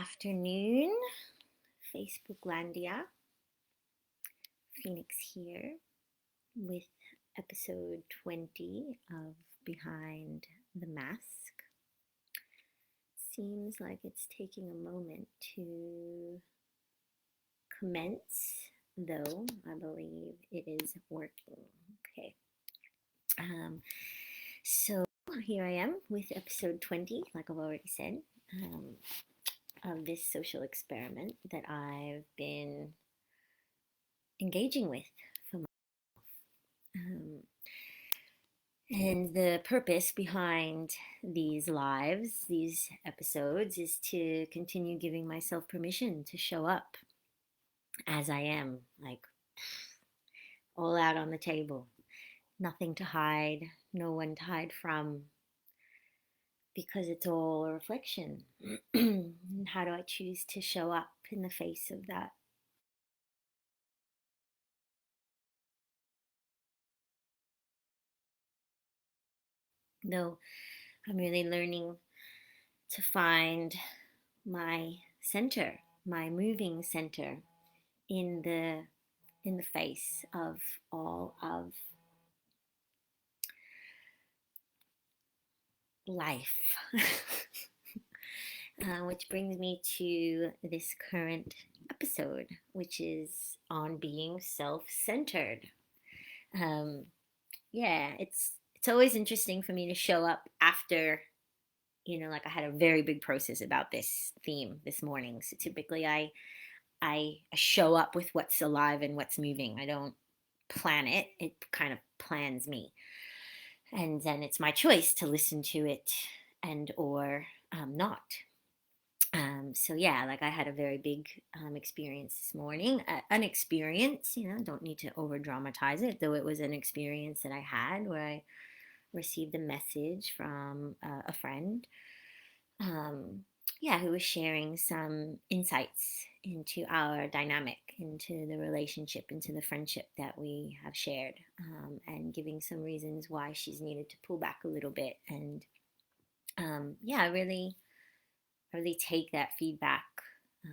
afternoon, Facebook Landia. Phoenix here with episode 20 of Behind the Mask. Seems like it's taking a moment to commence, though I believe it is working. Okay. So here I am with episode 20, like I've already said. Of this social experiment that I've been engaging with for and the purpose behind these lives, these episodes, is to continue giving myself permission to show up as I am, like all out on the table, nothing to hide, no one to hide from, because it's all a reflection. And how do I choose to show up in the face of that? Though I'm really learning to find my center, my moving center in the face of all of life. Which brings me to this current episode, which is on being self-centered. Yeah, it's always interesting for me to show up after, like I had a very big process about this theme this morning. So typically I show up with what's alive and what's moving. I don't plan it. It kind of plans me. And then it's my choice to listen to it and or not. So yeah, like I had a very big experience this morning. An experience, don't need to over dramatize it, though it was an experience that I had where I received a message from a friend, who was sharing some insights into our dynamic, into the relationship, into the friendship that we have shared, and giving some reasons why she's needed to pull back a little bit. And I really take that feedback. I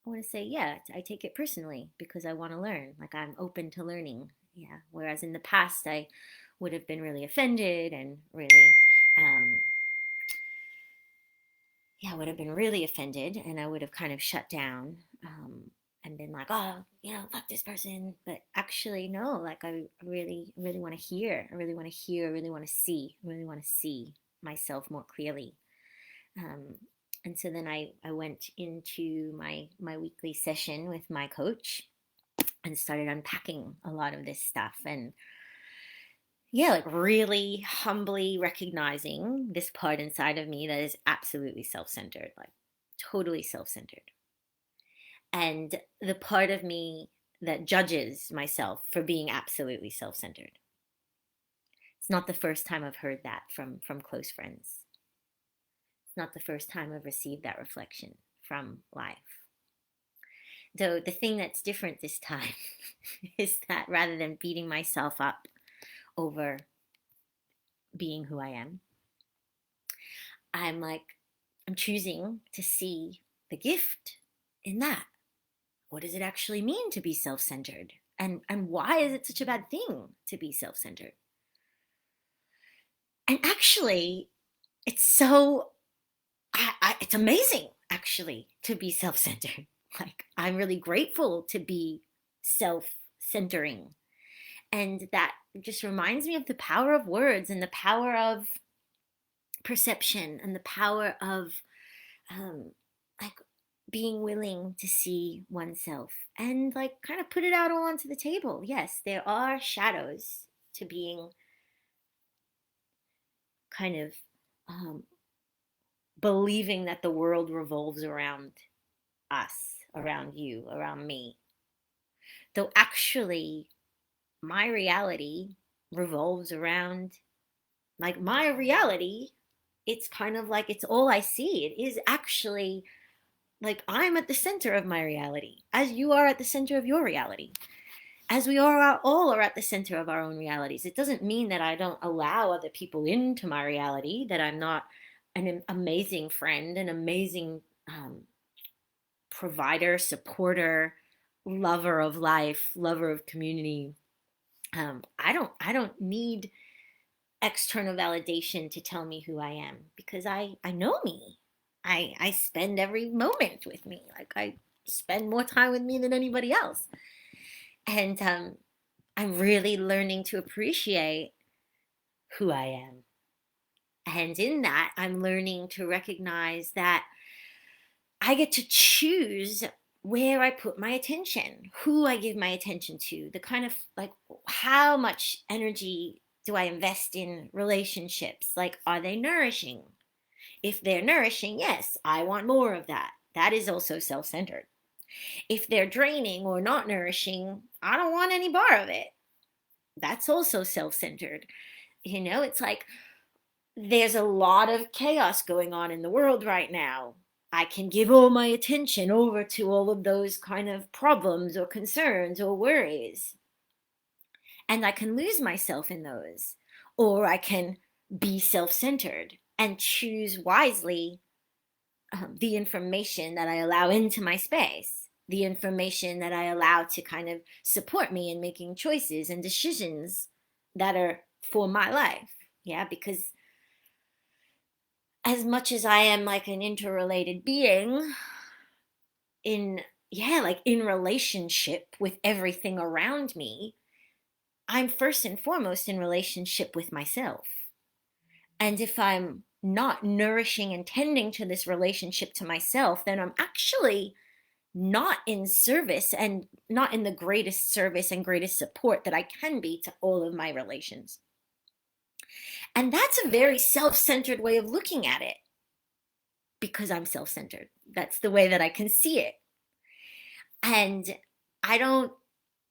want to say, I take it personally because I want to learn. Like I'm open to learning. Yeah. Whereas in the past, I would have been really offended and really, would have been really offended, and I would have kind of shut down, and been like, oh, fuck this person. But actually, no, like I really, really want to hear. I really want to hear. I really want to see. I really want to see myself more clearly. And so then I went into my weekly session with my coach and started unpacking a lot of this stuff. And like really humbly recognizing this part inside of me that is absolutely self-centered, like totally self-centered. And the part of me that judges myself for being absolutely self-centered. It's not the first time I've heard that from close friends. It's not the first time I've received that reflection from life. Though the thing that's different this time is that rather than beating myself up over being who I am, I'm choosing to see the gift in that. What does it actually mean to be self-centered? And why is it such a bad thing to be self-centered? And actually, it's so, it's amazing actually to be self-centered. Like I'm really grateful to be self-centering. And that just reminds me of the power of words and the power of perception and the power of like being willing to see oneself and like kind of put it out all onto the table. Yes, there are shadows to being kind of believing that the world revolves around us, around you, around me. Though actually, my reality revolves around, like my reality, it's kind of like it's all I see. It is actually like I'm at the center of my reality, as you are at the center of your reality, as we all are at the center of our own realities. It doesn't mean that I don't allow other people into my reality, that I'm not an amazing friend, an amazing um, provider, supporter, lover of life, lover of community. I don't need external validation to tell me who I am, because I know me. I spend every moment with me. Like, I spend more time with me than anybody else. And I'm really learning to appreciate who I am. And in that, I'm learning to recognize that I get to choose where I put my attention, who I give my attention to, the kind of, like, how much energy do I invest in relationships? Like, are they nourishing? If they're nourishing, yes, I want more of that. That is also self centered. If they're draining or not nourishing, I don't want any bar of it. That's also self centered. It's like there's a lot of chaos going on in the world right now. I can give all my attention over to all of those kind of problems or concerns or worries. And I can lose myself in those. Or I can be self centered and choose wisely the information that I allow into my space, the information that I allow to kind of support me in making choices and decisions that are for my life. Yeah, because as much as I am like an interrelated being in, yeah, like in relationship with everything around me, I'm first and foremost in relationship with myself. And if I'm not nourishing and tending to this relationship to myself, then I'm actually not in service, and not in the greatest service and greatest support that I can be to all of my relations. And that's a very self centered way of looking at it, because I'm self centered. That's the way that I can see it. And I don't,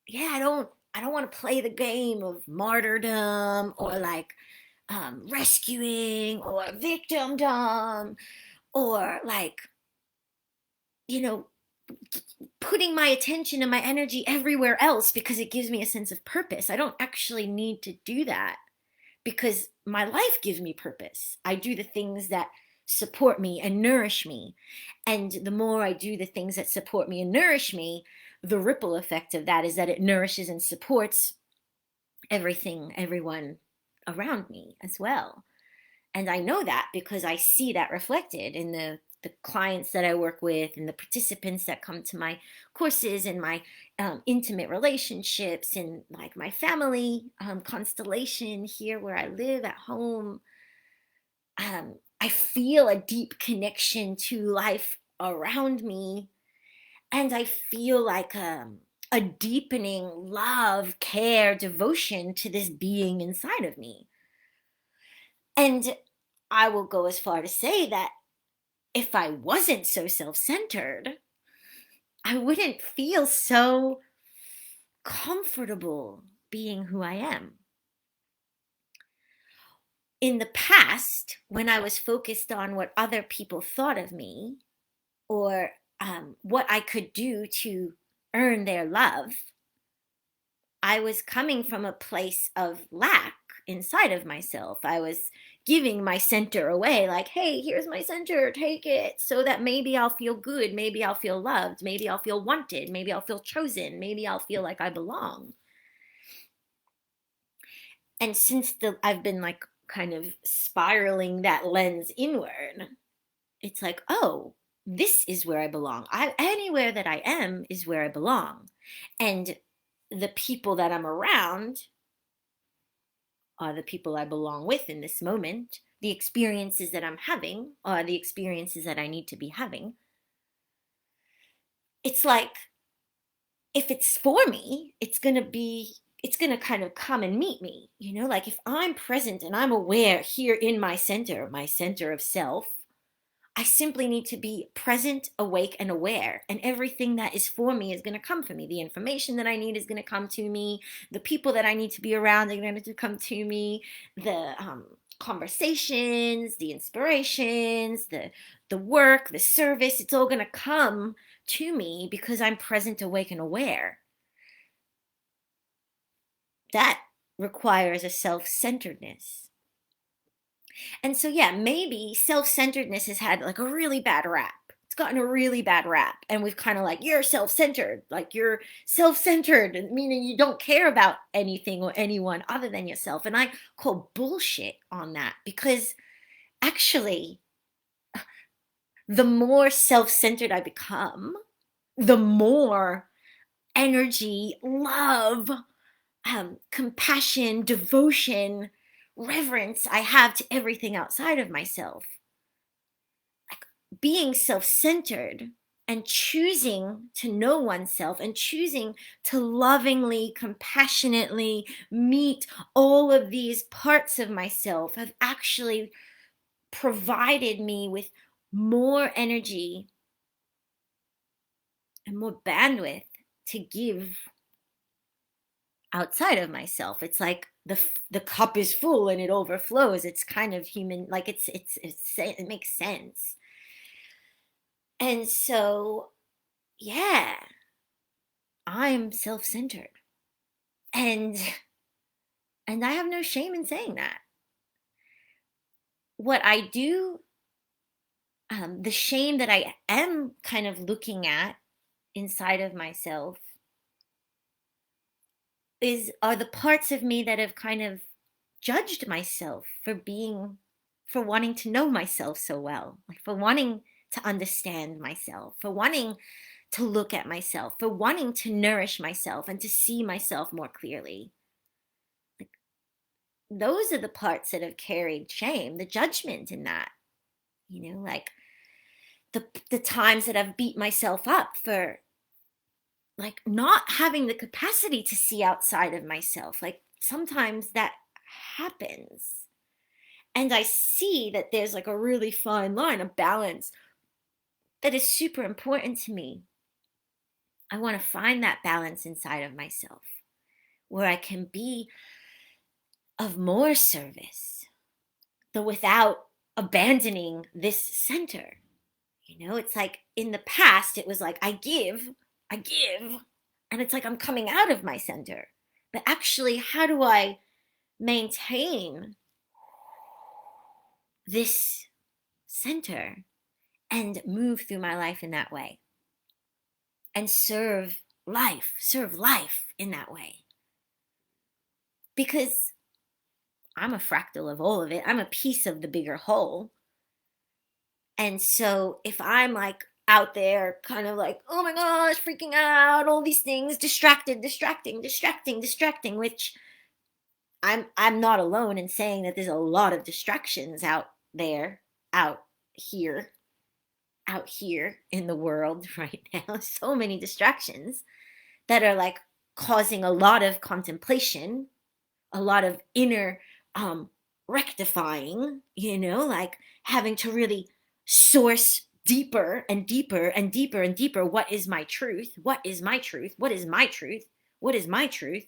yeah, I don't want to play the game of martyrdom, or like rescuing, or victimdom, or like, you know, putting my attention and my energy everywhere else because it gives me a sense of purpose. I don't actually need to do that, because my life gives me purpose. I do the things that support me and nourish me. And the more I do the things that support me and nourish me, the ripple effect of that is that it nourishes and supports everything, everyone around me as well. And I know that because I see that reflected in the clients that I work with, and the participants that come to my courses, and my intimate relationships, and like my family constellation here where I live at home. I feel a deep connection to life around me, and I feel like a deepening love, care, devotion to this being inside of me. And I will go as far to say that if I wasn't so self centered, I wouldn't feel so comfortable being who I am. In the past, when I was focused on what other people thought of me, or what I could do to earn their love, I was coming from a place of lack inside of myself. I was giving my center away, like, hey, here's my center, take it, so that maybe I'll feel good, maybe I'll feel loved, maybe I'll feel wanted, maybe I'll feel chosen, maybe I'll feel like I belong. And since I've been like kind of spiraling that lens inward, it's like, oh, this is where I belong. Anywhere that I am is where I belong. And the people that I'm around are the people I belong with in this moment. The experiences that I'm having are the experiences that I need to be having. It's like, if it's for me, it's going to kind of come and meet me. Like, if I'm present and I'm aware here in my center of self, I simply need to be present, awake, and aware. And everything that is for me is going to come for me. The information that I need is going to come to me. The people that I need to be around are going to come to me. The conversations, the inspirations, the work, the service, it's all going to come to me because I'm present, awake, and aware. That requires a self-centeredness. And so, yeah, maybe self-centeredness has had like a really bad rap. it's gotten a really bad rap. And we've kind of like, you're self-centered, like you're self-centered, meaning you don't care about anything or anyone other than yourself. And I call bullshit on that, because actually, the more self-centered I become, the more energy, love, compassion, devotion, reverence I have to everything outside of myself. Like, being self centered and choosing to know oneself and choosing to lovingly, compassionately meet all of these parts of myself have actually provided me with more energy and more bandwidth to give outside of myself. It's like the cup is full and it overflows. It's kind of human, like it makes sense. And so, yeah, I'm self-centered, and I have no shame in saying that. What I do, the shame that I am kind of looking at inside of myself are the parts of me that have kind of judged myself for wanting to know myself so well, like for wanting to understand myself, for wanting to look at myself, for wanting to nourish myself and to see myself more clearly. Like, those are the parts that have carried shame, the judgment in that, like the times that I've beat myself up for like not having the capacity to see outside of myself. Like, sometimes that happens. And I see that there's like a really fine line, a balance that is super important to me. I want to find that balance inside of myself where I can be of more service, though without abandoning this center. It's like in the past, it was like I give, and it's like I'm coming out of my center. But actually, how do I maintain this center and move through my life in that way and serve life in that way? Because I'm a fractal of all of it. I'm a piece of the bigger whole. And so if I'm like out there kind of like, oh my gosh, freaking out, all these things, distracting, which I'm not alone in saying that there's a lot of distractions out there, out here, out here in the world right now. So many distractions that are like causing a lot of contemplation, a lot of inner rectifying, like having to really source deeper and deeper and deeper and deeper. What is my truth? What is my truth? What is my truth? What is my truth?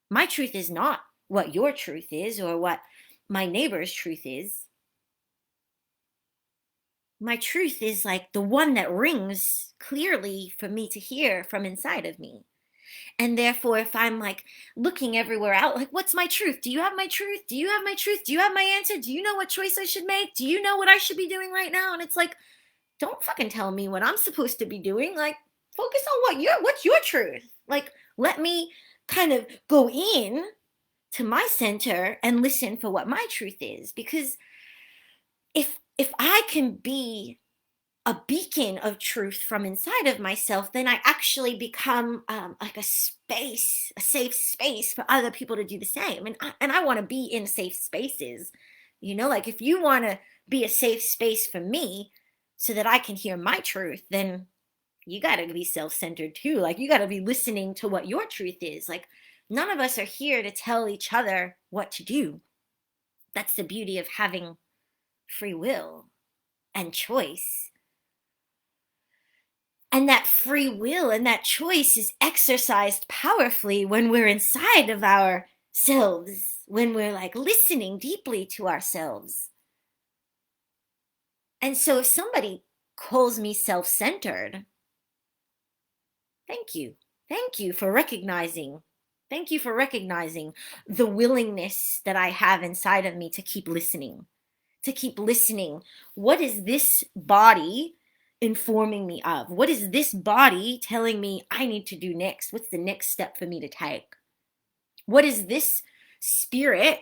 My truth is not what your truth is or what my neighbor's truth is. My truth is like the one that rings clearly for me to hear from inside of me. And therefore, if I'm like looking everywhere out, like, what's my truth? Do you have my truth? Do you have my truth? Do you have my answer? Do you know what choice I should make? Do you know what I should be doing right now? And it's like, don't fucking tell me what I'm supposed to be doing. Like, focus on what's your truth? Like, let me kind of go in to my center and listen for what my truth is. Because if I can be a beacon of truth from inside of myself, then I actually become like a safe space for other people to do the same. And I want to be in safe spaces. Like, if you want to be a safe space for me so that I can hear my truth, then you got to be self-centered too. Like, you got to be listening to what your truth is. Like, none of us are here to tell each other what to do. That's the beauty of having free will and choice. And that free will and that choice is exercised powerfully when we're inside of ourselves, when we're like listening deeply to ourselves. And so if somebody calls me self-centered, thank you. Thank you for recognizing. Thank you for recognizing the willingness that I have inside of me to keep listening. What is this body informing me of? What is this body telling me I need to do next? What's the next step for me to take? What is this spirit,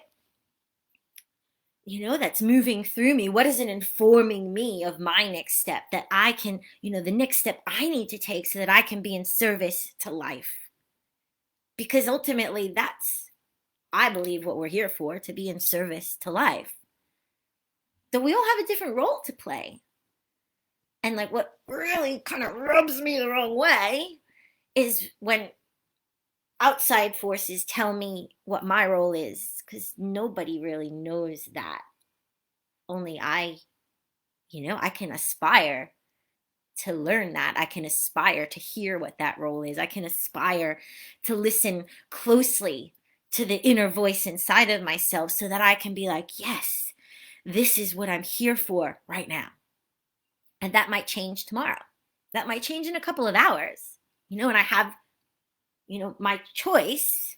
that's moving through me? What is it informing me of my next step that I can, the next step I need to take so that I can be in service to life? Because ultimately, that's, I believe, what we're here for, to be in service to life. So we all have a different role to play. And like what really kind of rubs me the wrong way is when outside forces tell me what my role is, because nobody really knows that. Only I can aspire to learn that. I can aspire to hear what that role is. I can aspire to listen closely to the inner voice inside of myself so that I can be like, yes, this is what I'm here for right now. And that might change tomorrow. That might change in a couple of hours, and I have, my choice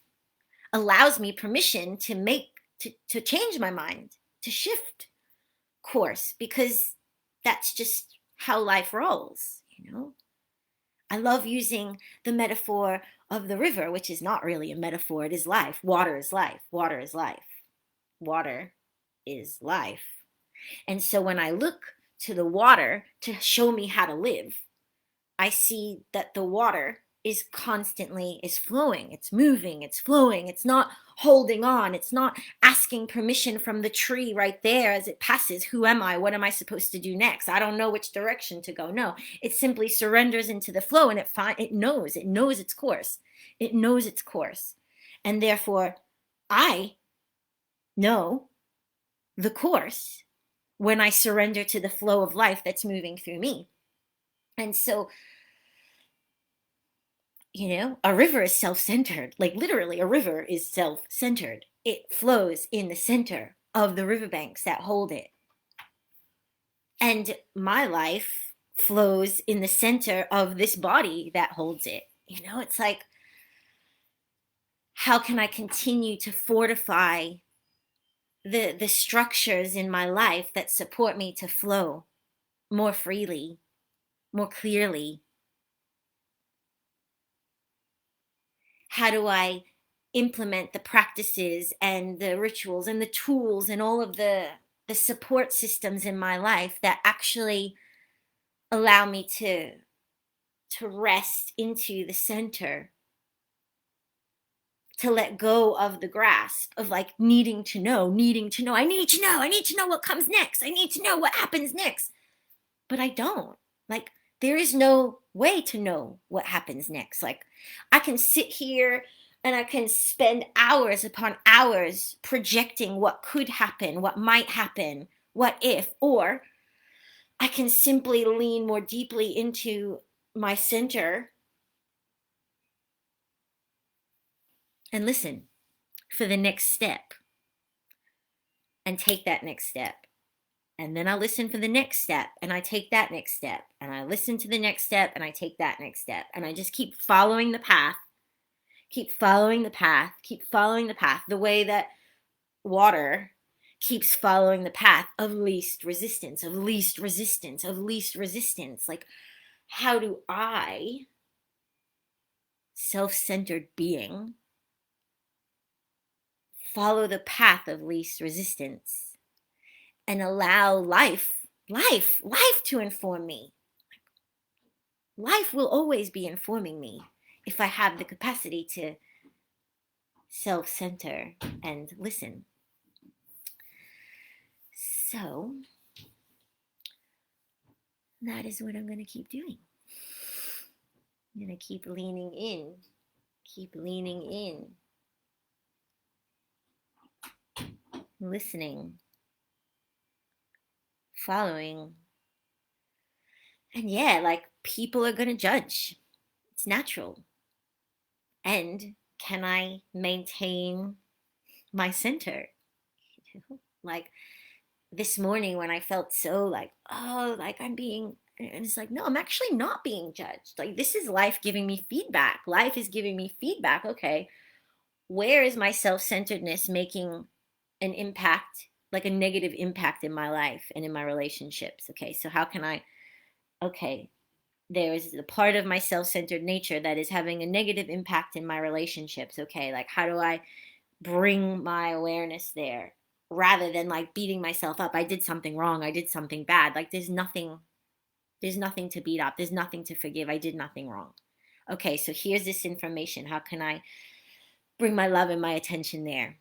allows me permission to change my mind, to shift course, because that's just how life rolls. I love using the metaphor of the river, which is not really a metaphor. It is life. Water is life. Water is life. Water is life. And so when I look to the water to show me how to live, I see that the water is flowing. It's moving, it's flowing. It's not holding on. It's not asking permission from the tree right there as it passes. Who am I? What am I supposed to do next? I don't know which direction to go. No, it simply surrenders into the flow, and it knows its course. It knows its course. And therefore, I know the course when I surrender to the flow of life that's moving through me. And so, a river is self-centered. Like literally, a river is self-centered. It flows in the center of the riverbanks that hold it. And my life flows in the center of this body that holds it. It's like, how can I continue to fortify the structures in my life that support me to flow more freely, more clearly? How do I implement the practices and the rituals and the tools and all of the support systems in my life that actually allow me to rest into the center, to let go of the grasp of like needing to know. I need to know what comes next. I need to know what happens next. But I don't. Like, there is no way to know what happens next. Like, I can sit here and I can spend hours upon hours projecting what could happen, what might happen, what if, or I can simply lean more deeply into my center and listen for the next step and take that next step. And then I listen for the next step and I take that next step. And I listen to the next step and I take that next step. And I just keep following the path, keep following the path, keep following the path, the way that water keeps following the path of least resistance, of least resistance, of least resistance. Like, how do I, self-centered being, follow the path of least resistance and allow life to inform me? Life will always be informing me if I have the capacity to self-center and listen. So that is what I'm going to keep doing. I'm going to keep leaning in, listening, following. And yeah, like, people are going to judge. It's natural. And can I maintain my center? Like, this morning when I felt so like, oh, like I'm being, and it's like, no, I'm actually not being judged. Like, this is life giving me feedback. Life is giving me feedback. Okay, where is my self-centeredness making an impact, like a negative impact in my life and in my relationships? Okay, so how can I okay, there is the part of my self-centered nature that is having a negative impact in my relationships. Okay, like how do I bring my awareness there rather than like beating myself up? I did something wrong, I did something bad. Like there's nothing to beat up, there's nothing to forgive. I did nothing wrong. Okay, so here's this information. How can I bring my love and my attention there?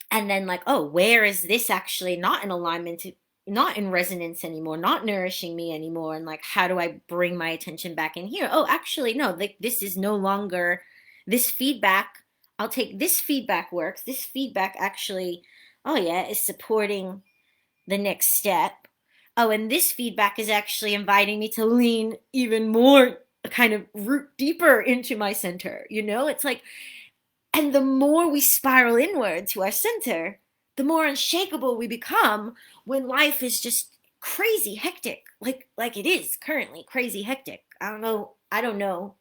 And then like, oh, where is this actually not in alignment, not in resonance anymore, not nourishing me anymore? And like, how do I bring my attention back in here? Oh, actually no, like this is no longer this feedback. I'll take this feedback. Works this feedback actually, oh yeah, is supporting the next step. Oh, and this feedback is actually inviting me to lean even more, kind of root deeper into my center. It's like, and the more we spiral inward to our center, the more unshakable we become when life is just crazy hectic, like it is currently crazy hectic. I don't know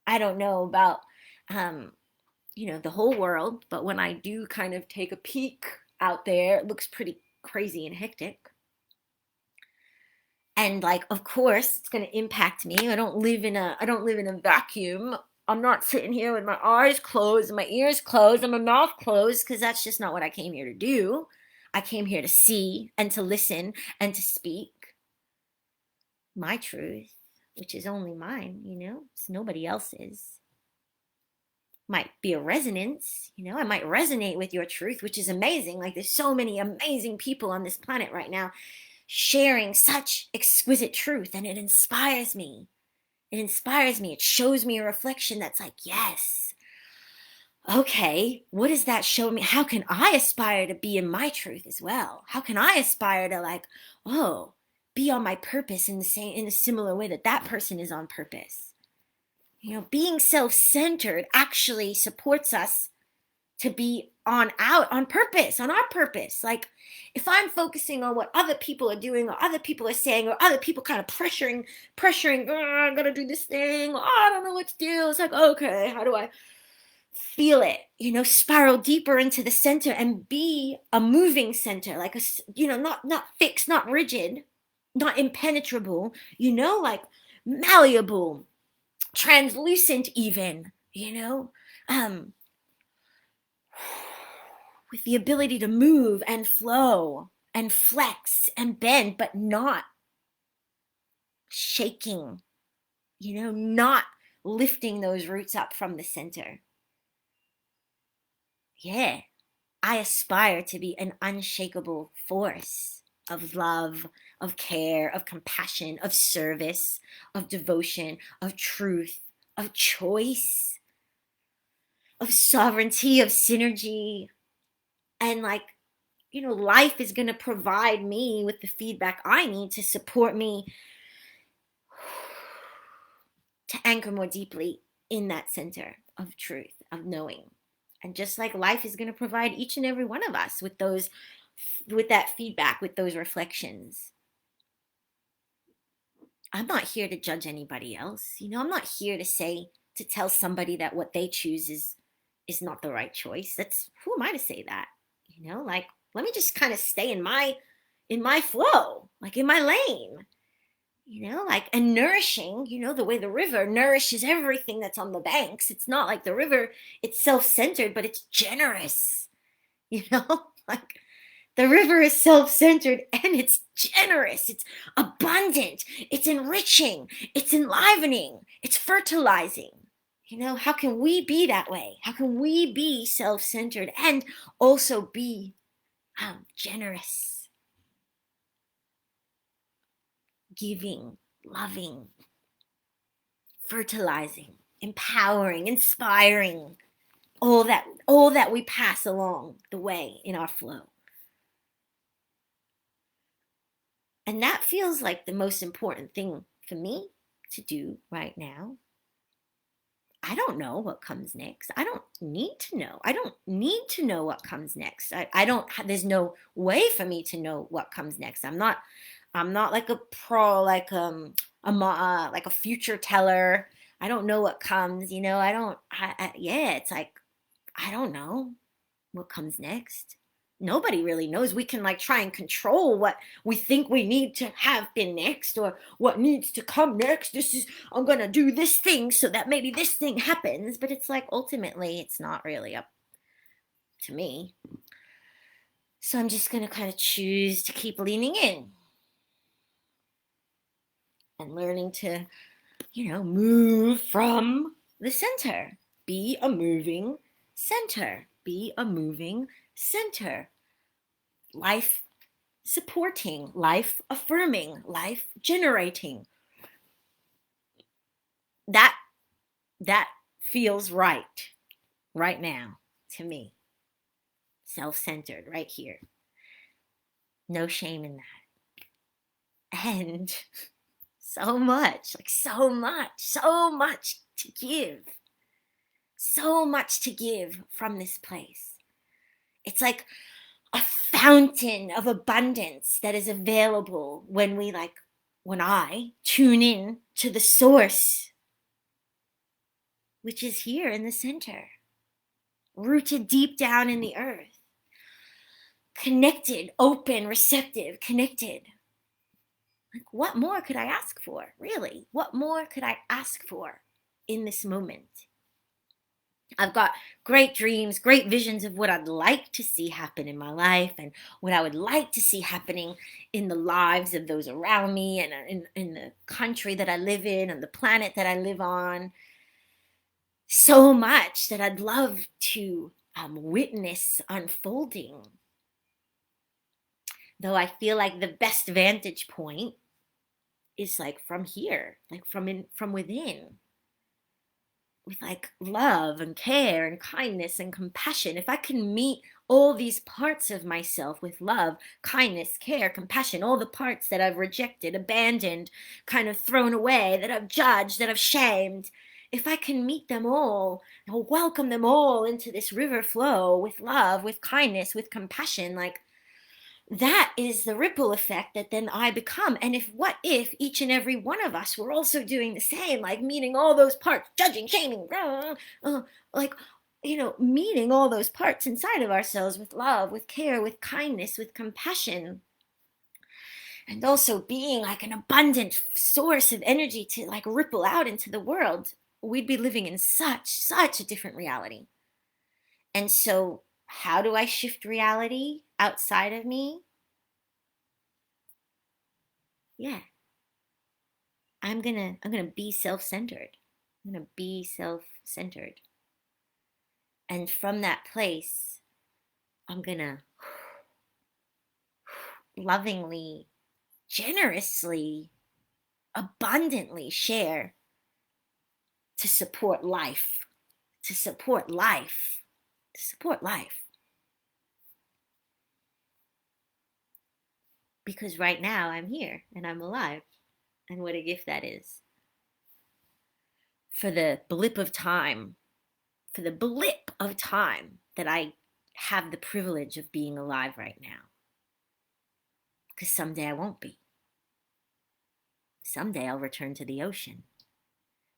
about the whole world, but when I do kind of take a peek out there, it looks pretty crazy and hectic. And like, of course it's going to impact me. I don't live in a vacuum. I'm not sitting here with my eyes closed and my ears closed and my mouth closed, because that's just not what I came here to do. I came here to see and to listen and to speak my truth, which is only mine. It's nobody else's. Might be a resonance. I might resonate with your truth, which is amazing. Like, there's so many amazing people on this planet right now sharing such exquisite truth, and it inspires me. It shows me a reflection that's like, yes, okay, what does that show me? How can I aspire to be in my truth as well? How can I aspire to, like, oh, be on my purpose in a similar way that person is on purpose? Being self-centered actually supports us to be on purpose, on our purpose. Like, if I'm focusing on what other people are doing or other people are saying or other people kind of pressuring, oh, I gotta do this thing, oh, I don't know what to do. It's like, okay, how do I feel it? Spiral deeper into the center and be a moving center, like not fixed, not rigid, not impenetrable, like malleable, translucent even, um with the ability to move and flow and flex and bend, but not shaking, not lifting those roots up from the center. Yeah, I aspire to be an unshakable force of love, of care, of compassion, of service, of devotion, of truth, of choice, of sovereignty, of synergy. And like, life is going to provide me with the feedback I need to support me to anchor more deeply in that center of truth, of knowing. And just like life is going to provide each and every one of us with that feedback, with those reflections. I'm not here to judge anybody else. I'm not here to tell somebody that what they choose is not the right choice. Who am I to say that? Like, let me just kind of stay in my flow, like in my lane. Like, and nourishing, the way the river nourishes everything that's on the banks. It's not like the river, it's self-centered, but it's generous, like the river is self-centered and it's generous, it's abundant, it's enriching, it's enlivening, it's fertilizing. How can we be that way? How can we be self-centered and also be generous, giving, loving, fertilizing, empowering, inspiring, all that we pass along the way in our flow? And that feels like the most important thing for me to do right now. I don't know what comes next. I don't need to know. I don't need to know what comes next. I don't, there's no way for me to know what comes next. I'm not like a pro, like like a future teller. I don't know what comes, I don't, yeah, it's like, I don't know what comes next. nobody really knows. We can like try and control what we think we need to have been next, or what needs to come next. This is, I'm gonna do this thing so that maybe this thing happens, but it's like ultimately it's not really up to me. So I'm just gonna kind of choose to keep leaning in and learning to, move from the center. Be a moving center. Be a moving center. Life supporting, life affirming, life generating. That that feels right now to me. Self-centered right here. No shame in that. And so much, like so much to give. So much to give from this place. It's like a fountain of abundance that is available when I tune in to the source, which is here in the center, rooted deep down in the earth, connected, open, receptive, connected. Like, what more could I ask for? Really? What more could I ask for in this moment? I've got great dreams, great visions of what I'd like to see happen in my life, and what I would like to see happening in the lives of those around me, and in the country that I live in, and the planet that I live on. So much that I'd love to witness unfolding. Though I feel like the best vantage point is like from here, like from within, with like love and care and kindness and compassion. If I can meet all these parts of myself with love, kindness, care, compassion, all the parts that I've rejected, abandoned, kind of thrown away, that I've judged, that I've shamed, if I can meet them all, or welcome them all into this river flow with love, with kindness, with compassion, like, that is the ripple effect that then I become. And what if each and every one of us were also doing the same, like meeting all those parts, judging, shaming, like, meeting all those parts inside of ourselves with love, with care, with kindness, with compassion, and also being like an abundant source of energy to like ripple out into the world, we'd be living in such a different reality. And so, how do I shift reality outside of me? Yeah, I'm gonna be self-centered. I'm gonna be self-centered. And from that place, I'm gonna lovingly, generously, abundantly share to support life, to support life, to support life. Because right now I'm here and I'm alive. And what a gift that is. For the blip of time, that I have the privilege of being alive right now. Because someday I won't be. Someday I'll return to the ocean.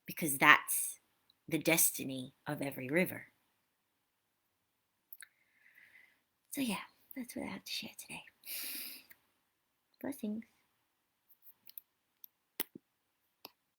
Because that's the destiny of every river. So yeah, that's what I have to share today. Blessings.